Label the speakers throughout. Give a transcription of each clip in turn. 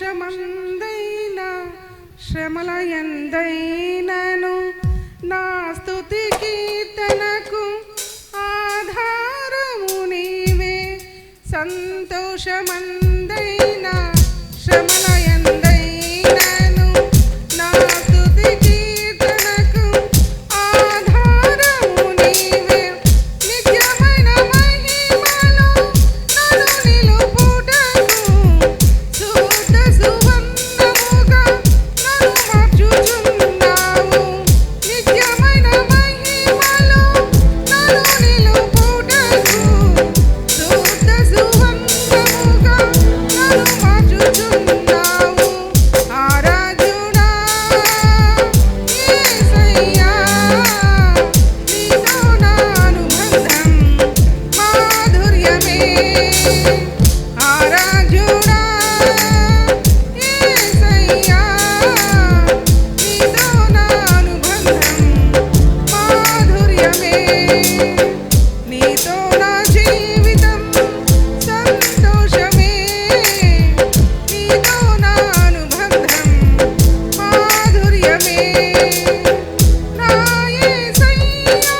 Speaker 1: సంతోషమందైనా శ్రమల యందైనను నా స్తుతి కీర్తనకు ఆధారము నీవే. సంతోషమందైనా శ్రమల యందైనను నా స్తుతి కీర్తనకు ఆధారము నీవే. నిత్యమైన మహిమలో నన్ను నిలుపుటకు శుద్ధ సువర్ణముగా నన్ను మార్చుచున్నావు. నిత్యమైన మహిమలో నన్ను నిలుపుటకు శుద్ధ సువర్ణముగా నన్ను మార్చుచున్నావు. ఆరాధుడా యేసయ్యా, నీతో నా అనుబంధం మాధుర్యమే. ఆరాధ్యుడా యేసయ్యా, నీతో నా అనుబంధం మాధుర్యమే. నీతో నా జీవితం సంతోషమే. నీతో నా అనుబంధం మాధుర్యమే. నా యేసయ్యా,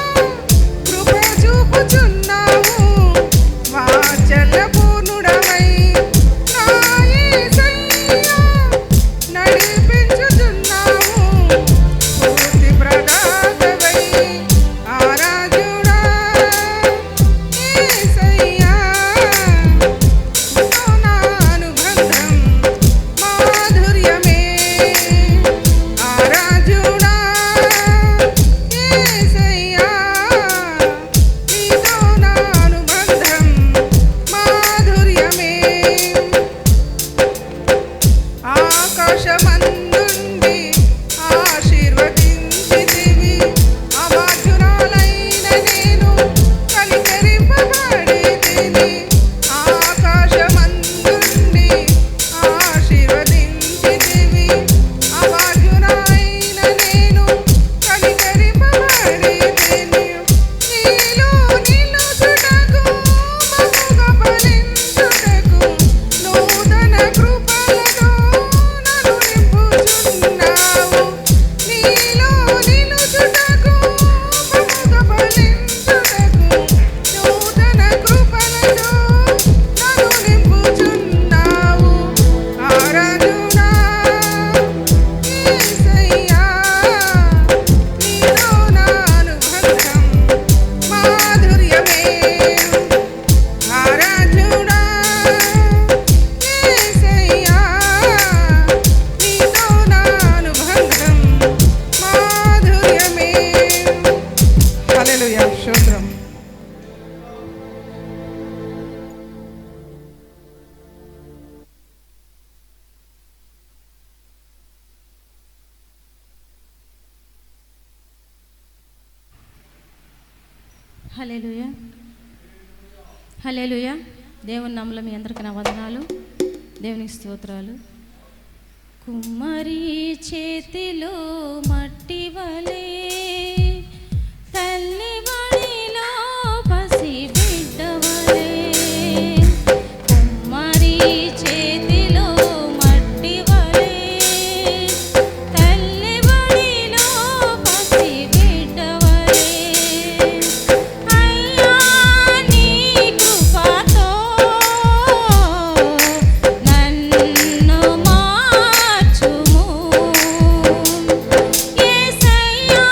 Speaker 1: కృప చూపుచున్నావు వాత్సల్యపూర్ణుడవై. నా యేసయ్యా, నడిపించుచున్నావు పూర్తి ప్రదాతవై. ఆరాధ్యుడా యేసయ్యా, నీతో నా అనుబంధం మాధుర్యమే. ఆరాధ్యుడా యేసయ్యా, నీతో నా అనుబంధం మాధుర్యమే. ఆకాశమందుండి ఆశీర్వదించితివి, అభాగ్యురాలైన నేను కనికరింపబడితిని. ఆకాశమందుండి ఆశీర్వదించితివి, అభాగ్యురాలైన నేను కనికరింపబడితిని. నీలో నిలుచుటకు బహుగా ఫలించుటకు నూతన కృపలతో నన్ను నింపుచున్నావు. నీలో నిలుచుటకు బహుగా ఫలించుటకు నూతన కృపలతో నన్ను నింపుచున్నావు. ఆరాధుడా యేసయ్యా, నీతో నా అనుబంధం మాధుర్యమే. ఆరాధ్యుడా యేసయ్యా, నీతో నా అనుబంధం మాధుర్యమే. హల్లెలూయా. స్తోత్రం.
Speaker 2: హల్లెలూయా, హల్లెలూయా. దేవుని నామములో మీ అందరికీ నా వందనాలు, దేవునికి స్తోత్రాలు. కుమ్మరి చేతిలో మట్టి వలె తల్లి బడిలో పసి బిడ్డ వలె. కుమ్మరి చేతిలో మట్టి వలె తల్లి బడిలో పసి బిడ్డ వలె. అయ్యా నీ కృపతో నన్ను మార్చుము. యేసయ్యా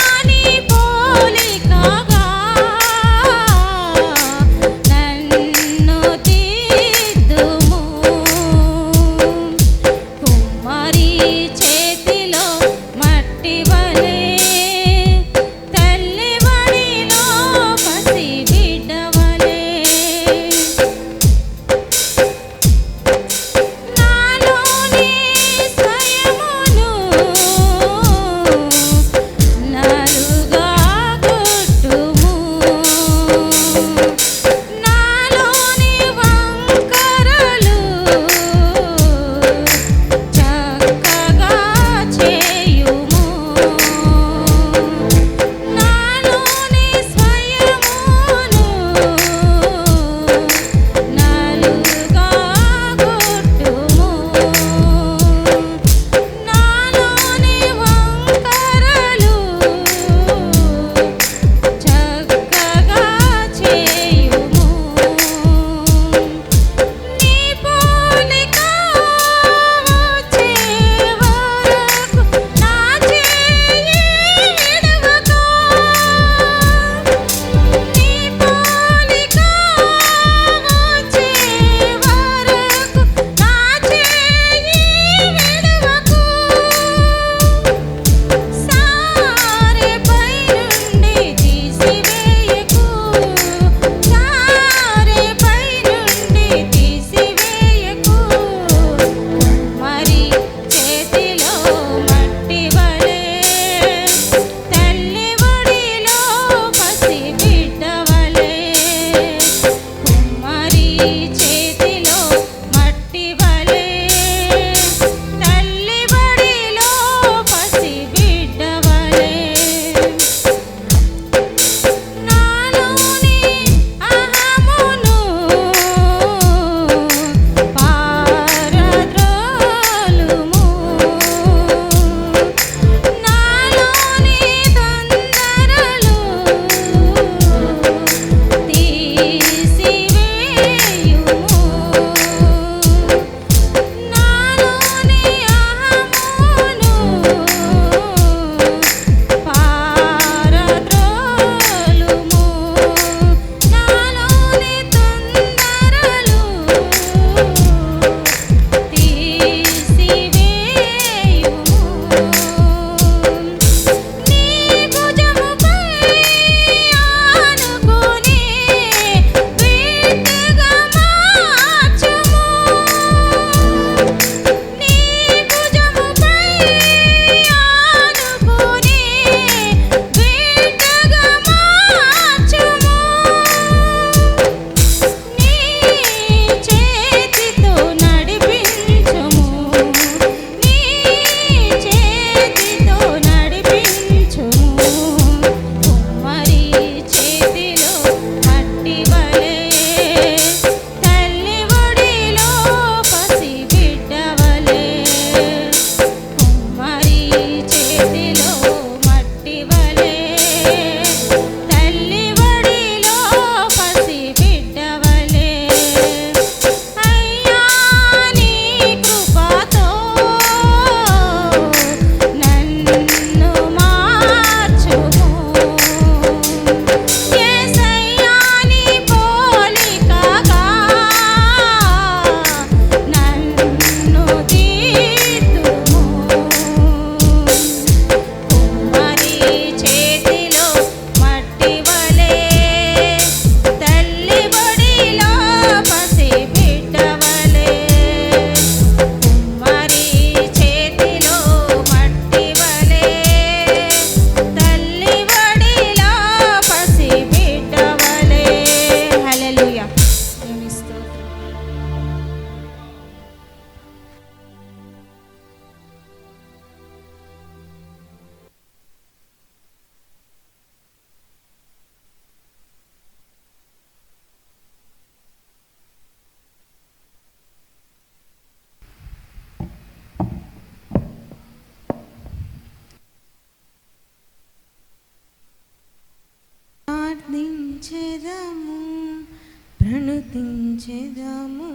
Speaker 3: ప్రణుతించెదము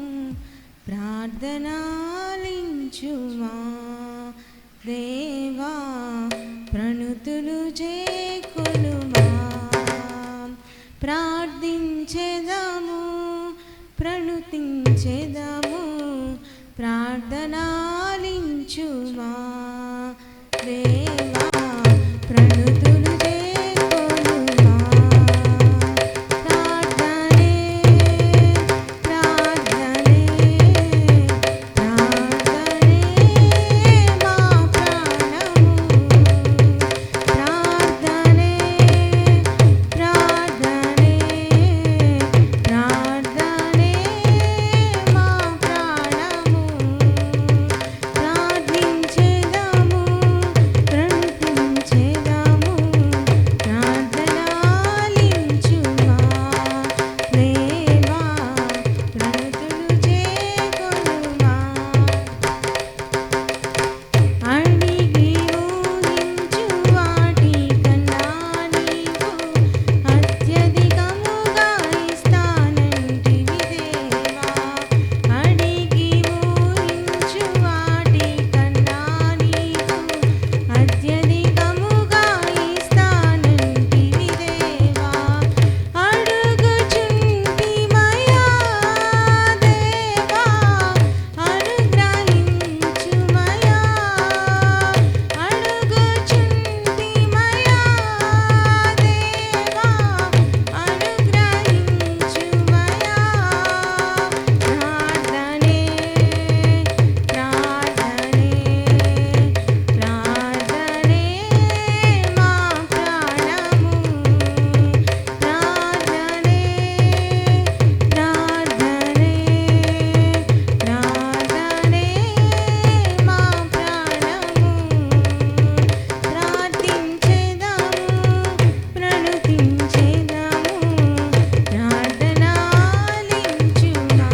Speaker 3: ప్రార్థనాలించుమా దేవా ప్రణుతులు చేకొనుమా ప్రార్థించెదము ప్రణుతించెదము ప్రార్థనాలించుమా దేవా ప్రణుతులు చేకొనుమా ప్రార్థనే ప్రార్థనే ప్రార్థనే మా ప్రాణము ప్రార్థనే ప్రార్థనే ప్రార్థనే మా ప్రాణము ప్రార్థించెదము ప్రణుతించెదము ప్రార్థనాలించుమా దేవా ప్రణుతులు చేకొనుమా అడిగి ఊహించు వాటి కన్నా నీవు అత్యధికముగా ఇస్తానంటివి దేవా అడిగి ఊహించు వాటి కన్నా నీవు అత్యధికముగా ఇస్తానంటివి దేవా అడుగుచుంటిమయా దేవా అనుగ్రహించుమయా అడుగుచుంటిమయా దేవా అనుగ్రహించుమయా ప్రార్థనే ప్రార్థనే ప్రార్థనే మా ప్రాణము ప్రార్థనే ప్రార్థనే ప్రార్థనే మా ప్రాణము ప్రార్థించెదము ప్రణుతించెదము ప్రార్థనాలించుమా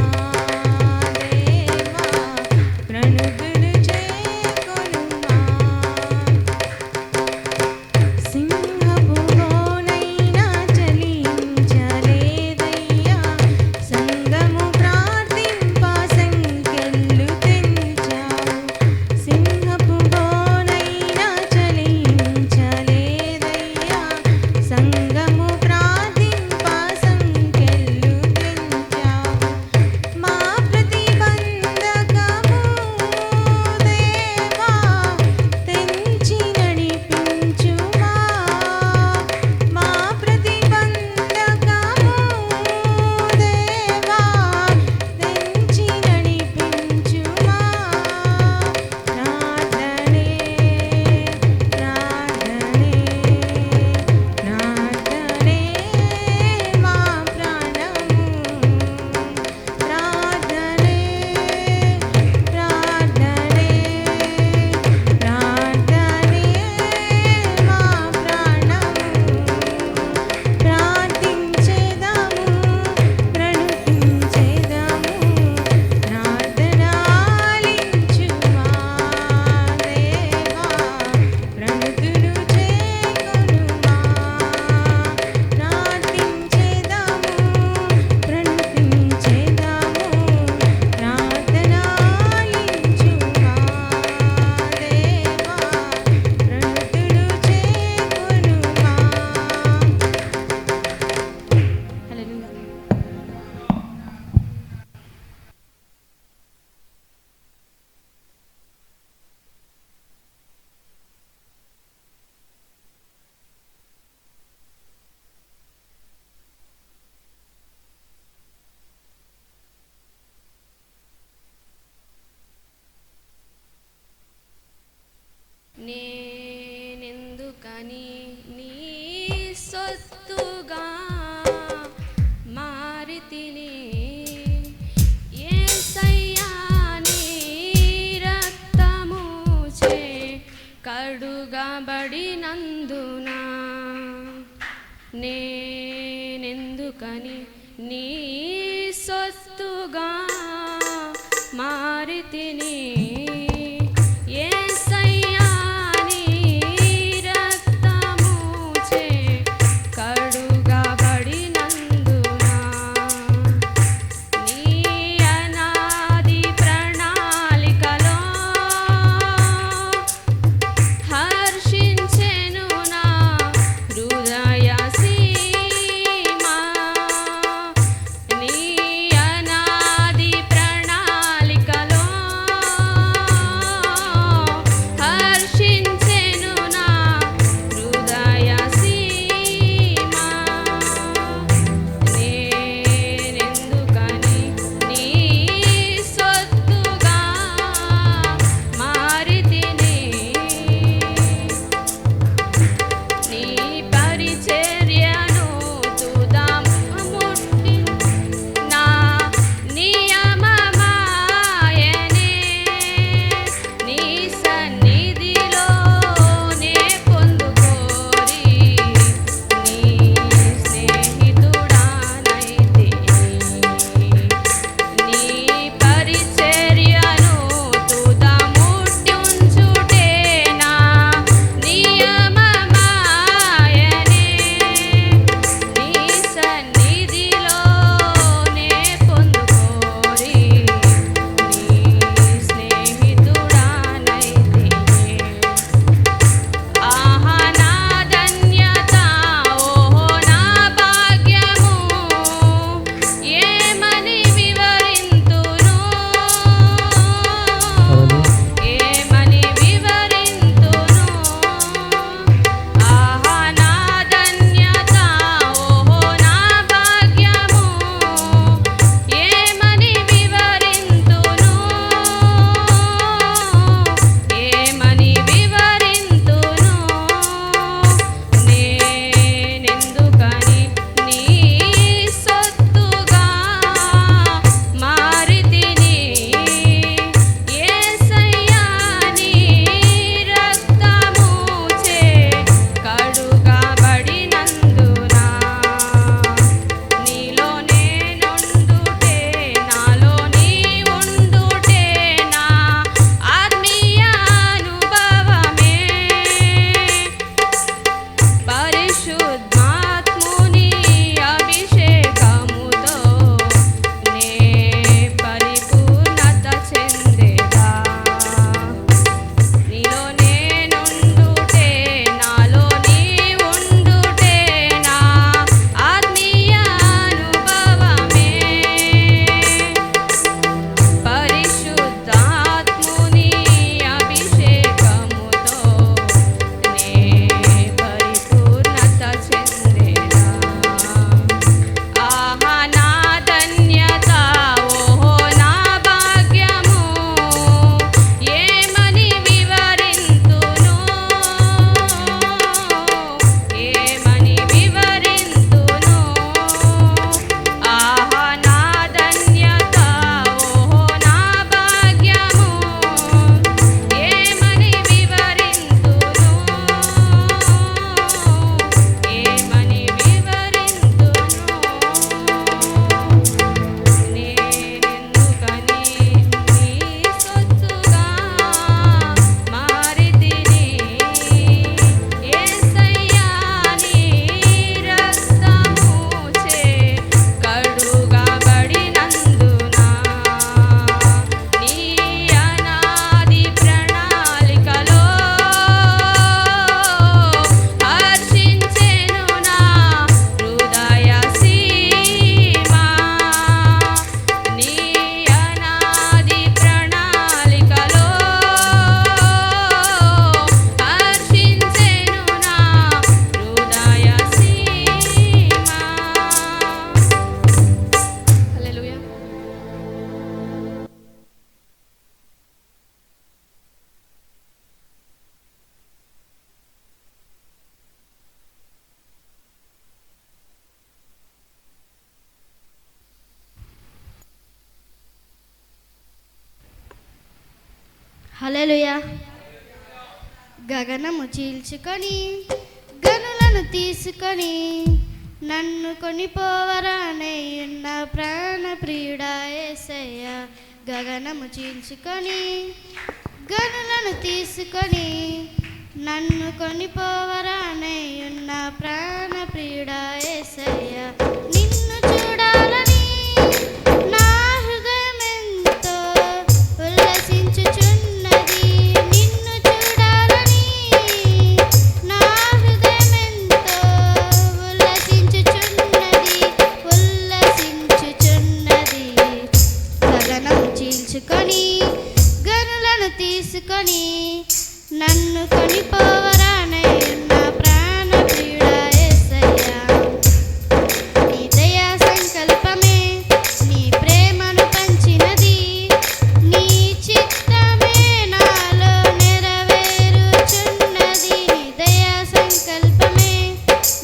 Speaker 3: దేవా ప్రణుతులు చేకొనుమా సింహపు గోనైనా చలించలేదయ్యా సంగము ప్రార్థింప సంకెళ్ళు తెంచావు సింహపు గోనైనా చలించలేదయ్యా సంగము ప్రార్థింప సంకెళ్ళు తెంచావు మా ప్రతిబంధకము దేవా తెంచి నడిపించుమా మా ప్రతిబంధకము దేవా తెంచి నడిపించుమా ప్రార్థనే ప్రార్థనే ప్రార్థనే మా ప్రాణము ప్రార్థనే ప్రార్థనే ప్రార్థనే మా ప్రాణము ప్రార్థించెదము ప్రణుతించెదము ప్రార్థనాలించుమా దేవా ప్రణుతులు చేకొనుమా ప్రార్థించెదము ప్రణుతించెదము ప్రార్థనాలించుమా దేవా ప్రణుతులు చేకొనుమా
Speaker 2: హల్లెలూయా. నేనెందుకని నీ సొత్తుగా మారితిని యేసయ్యా నీ రక్తము చే కడుగబడినందున నేనెందుకని నీ సొత్తుగా మారితిని యేసయ్యా నీ రక్తము చే కడుగబడినందున
Speaker 4: హల్లెలూయా. గగనము చీల్చుకొని గనులను తీసుకొని నన్ను కొనిపోవరానయ్యున్న ప్రాణ ప్రియుడా యేసయ్యా. గగనము చీల్చుకొని గనులను తీసుకొని నన్ను కొనిపోవరానయ్యున్న ప్రాణ ప్రియుడా యేసయ్యా. నిన్ను చూడాలని నా హృదయమెంతో ఉల్లసించుచున్నది. నిన్ను చూడాలని నా హృదయమెంతో ఉల్లసించుచున్నది. గగనము చీల్చుకొని గనులను తీసుకొని నన్ను కొనిపోవరానయ్యున్న ప్రాణ ప్రియుడా యేసయ్యా. నీ దయా సంకల్పమే నీ ప్రేమను పంచినది. నీ చిత్తమే నాలో నెరవేరుచున్నది. నీ దయా సంకల్పమే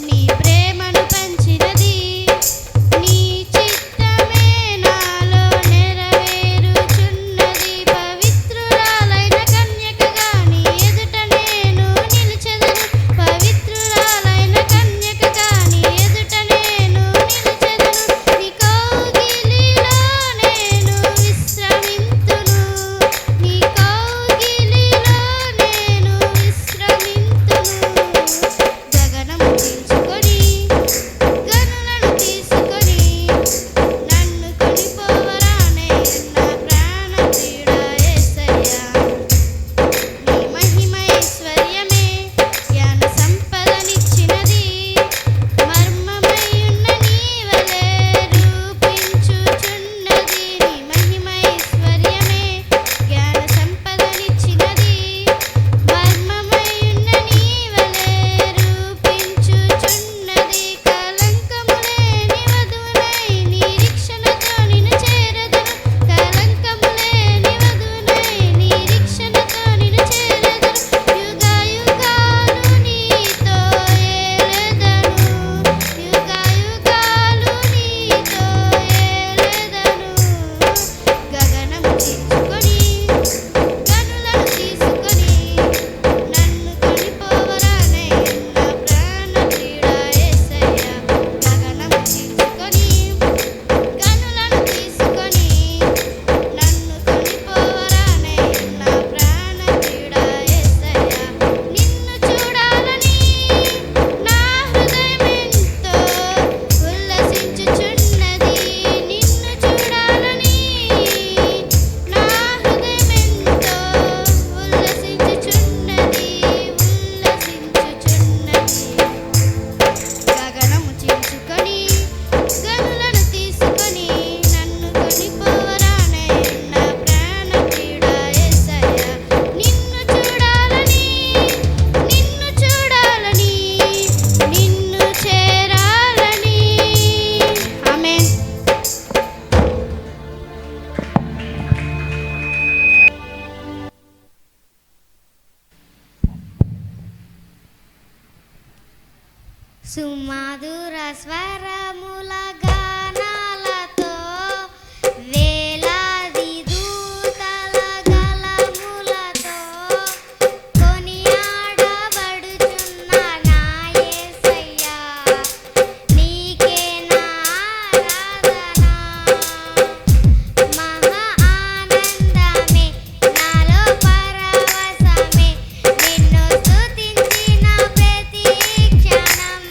Speaker 4: నీ ప్రేమను పంచినది. నీ చిత్తమే నాలో నెరవేరుచున్నది. పవిత్రురాలైన కన్యకగా నీ ఎదుట నేను నిలిచెదను. పవిత్రురాలైన కన్యకగా నీ ఎదుట నేను నిలిచెదను. నీ కౌగిలిలో నేను విశ్రమింతును. నీ కౌగిలిలో నేను విశ్రమింతును. గగనము చీల్చుకొని గనులను తీసుకొని నన్ను కొనిపోవరానయ్యున్న ప్రాణ ప్రియుడా యేసయ్యా. నీ మహిమైశ్వర్యమే జ్ఞాన సంపదనిచ్చినది. మర్మమయ్యున్న నీవలే రూపించుచున్నది. నీ మహిమైశ్వర్యమే జ్ఞాన సంపదనిచ్చినది. మర్మమయ్యున్న నీవలే రూపించుచున్నది. కలంకము లేని వధువునై నిరీక్షణతో నిన్ను చేరదను. కలంకము లేని వధువునై నిరీక్షణతో నిన్ను చేరదను. యుగయుగాలు నీతో ఏలెదను. యుగయుగాలు నీతో ఏలెదను. గగనము చీల్చుకొని గనులను తీసుకొని నన్ను కొనిపోవరానయ్యున్న ప్రాణ ప్రియుడా యేసయ్యా. గగనము చీల్చుకొని గనులను తీసుకొని నన్ను కొనిపోవరానయ్యున్న ప్రాణ ప్రియుడా యేసయ్యా. నిన్ను చూడాలని నా హృదయమెంతో ఉల్లసించుచున్నది. నిన్ను చూడాలని నా హృదయమెంతో ఉల్లసించుచున్నది. గగనము చీల్చుకొని గనులను తీసుకొని నన్ను కొనిపోవరానయ్యున్న ప్రాణ ప్రియుడా యేసయ్యా. నిన్ను చూడాలని నిన్ను చూడాలని నిన్ను చేరాలని. ఆమేన్. సుమధుర స్వరముల గానాలతో వేలాది దూతల గళములతో కొనియాడబడుచున్న నా యేసయ్యా. నీకే నా ఆరాధన. మహా ఆనందమే నాలో పరవశమే నిన్ను స్తుతించిన ప్రతి క్షణం.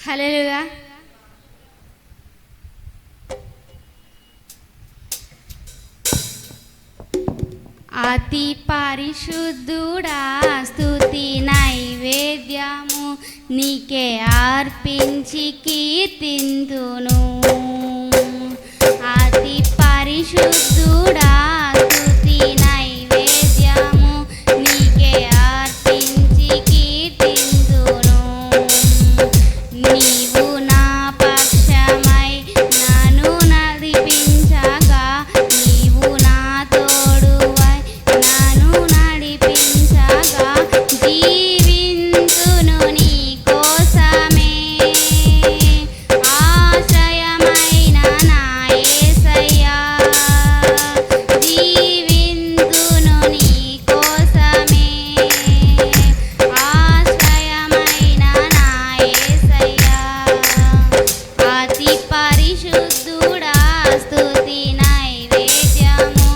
Speaker 4: హల్లెలూయా. అతి పరిశుద్ధుడా స్తుతి నైవేద్యము నీకే అర్పించి కీర్తింతును. అతి పరిశుద్ధుడా స్తుతి నైవేద్యము నీకే అర్పించి కీర్తింతును. నీవు నా పక్షమై నన్ను నడిపించగా, నీవు నా తోడువై నన్ను నడిపించగా, జీవింతును నీ కోసమే. ఆశ్రయమైన నా యేసయ్యా, జీవింతును నీ కోసమే. ఆశ్రయమైన నా యేసయ్యా, అతి పరిశుద్ధుడా స్తుతి నైవేద్యము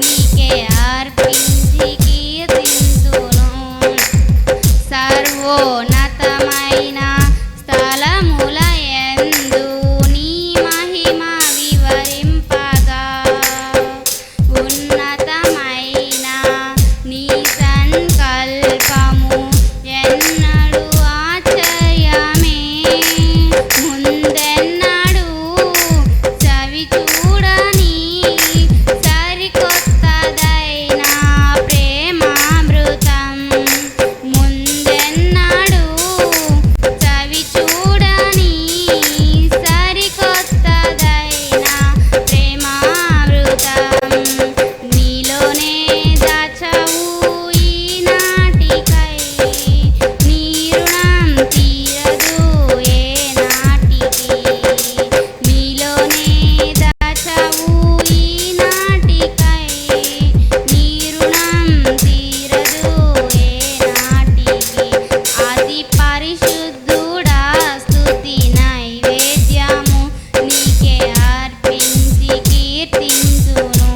Speaker 4: నీకే అర్పించి కీర్తింతును. సర్వోన్నతమైన స్థలములయందు నీ మహిమ వివరింపగా, ఉన్నతమైన నీ సంకల్పము ఎన్నడూ ఆశ్చర్యమే. ముందెన్నడూ చవి చూడని సరికొత్తదైన ప్రేమామృతం. ముందెన్నడూ చవి చూడని సరికొత్తదైన ప్రేమామృతం. నీలోనే దాచావు ఈనాటికై, నీ రుణం తీరదు ఏ నాటికి. నీలోనే దాచావు ఈనాటికై, నీ రుణం తీరదు ఏ నాటికి. అతి పరిశుద్ధుడా స్తుతి నైవేద్యము నీకే అర్పించి కీర్తింతును.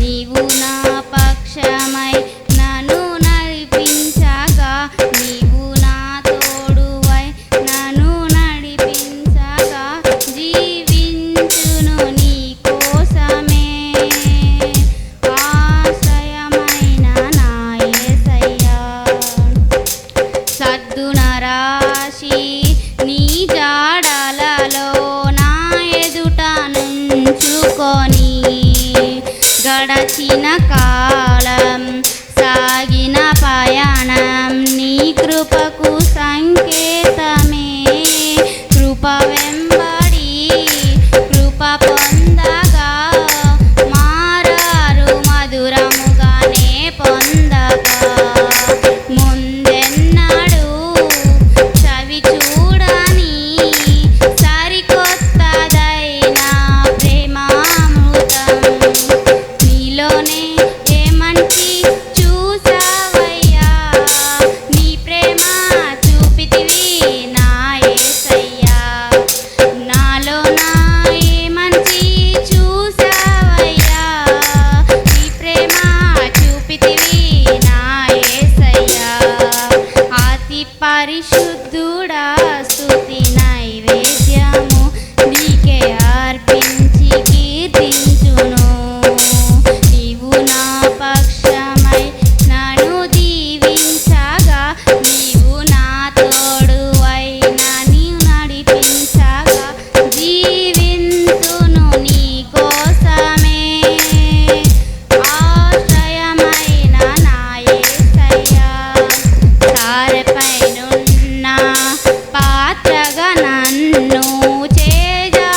Speaker 4: నీవు నా పక్షమై నన్ను నడిపించగా, నీవు నా తోడువై నన్ను నడిపించగా, జీవించును నీ కోసమే. ఆశ్రయమైన నా యేసయ్యా, సద్దున రాశి నీ జాడలలో నా ఎదుట నుంచుకొని, గడచిన కాలం సాగిన పయనం నీ కృపకు సంకేతమే. కృప వెంబడి కృప పొందగా, మారారు మధురముగానే పొందగా, ముందెన్నడూ చవి చూడని సరికొత్తదైన ప్రేమామృతం. నీలోనే ఏ మంచి చూసావయ్యా, నీ ప్రేమ చూపితివి నా యేసయ్యా. నాలో నా ఏ మంచి చూసావయ్యా, నీ ప్రేమ చూపితివి నా యేసయ్యా. అతి పరిశుద్ధుడా స్తుతి నైవేద్యము నీకే అర్పించి కీర్తించును. నీవు నా పక్షమై నన్ను దీవించగా, నీవు నా తోడువై నన్ను నడిపించగా, జీవింతును నీ కోసమే. ఆశ్రయమైన నా యేసయ్యా, తారపైనున్న పాత్రగా నన్ను చేజా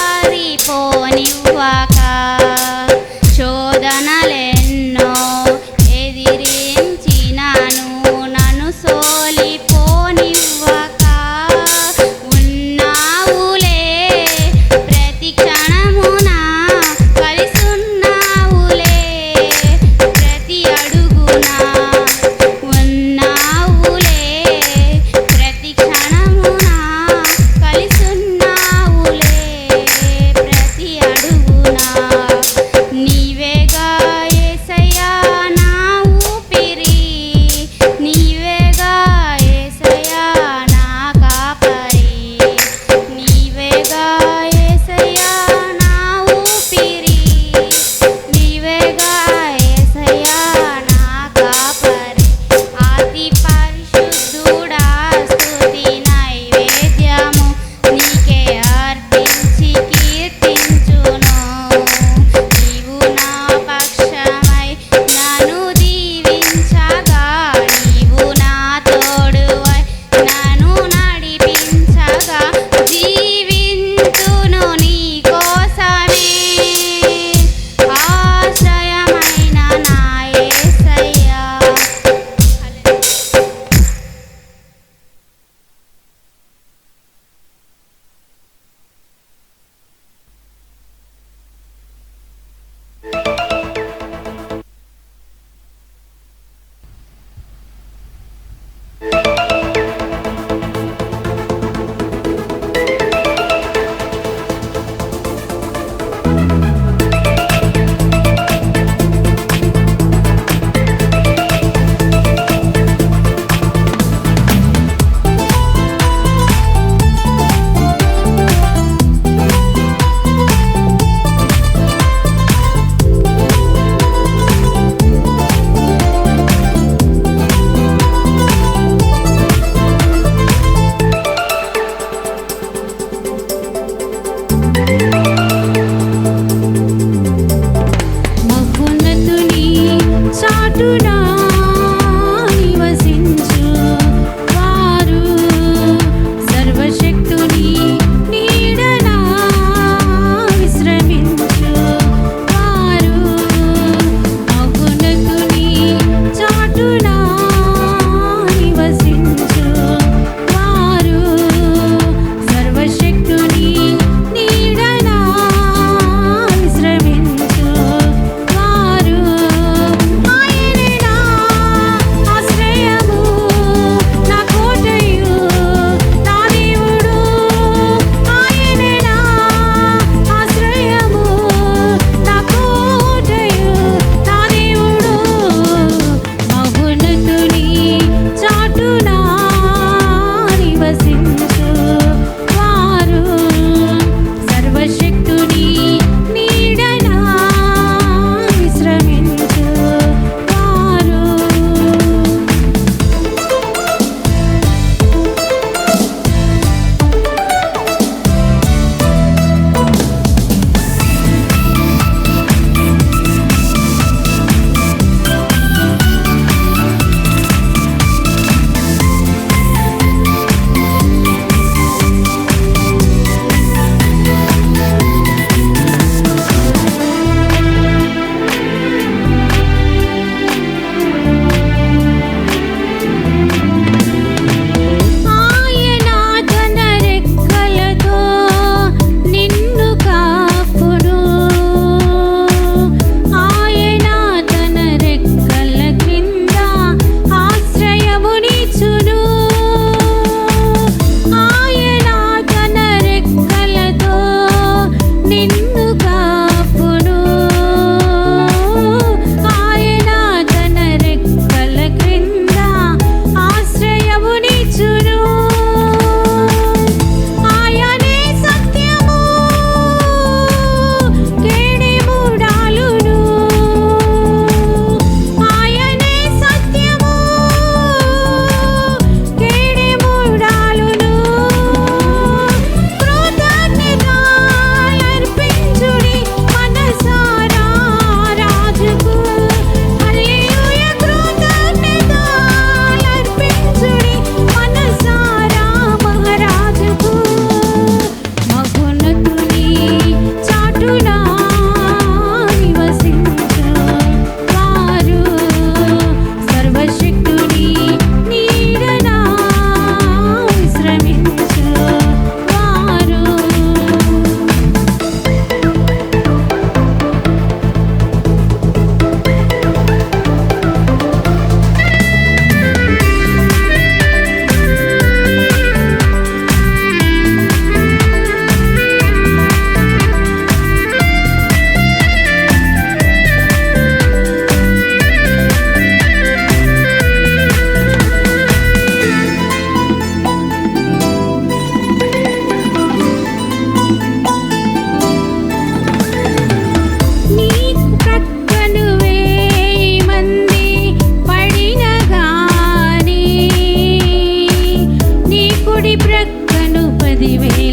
Speaker 3: ప్రక్కను 10,000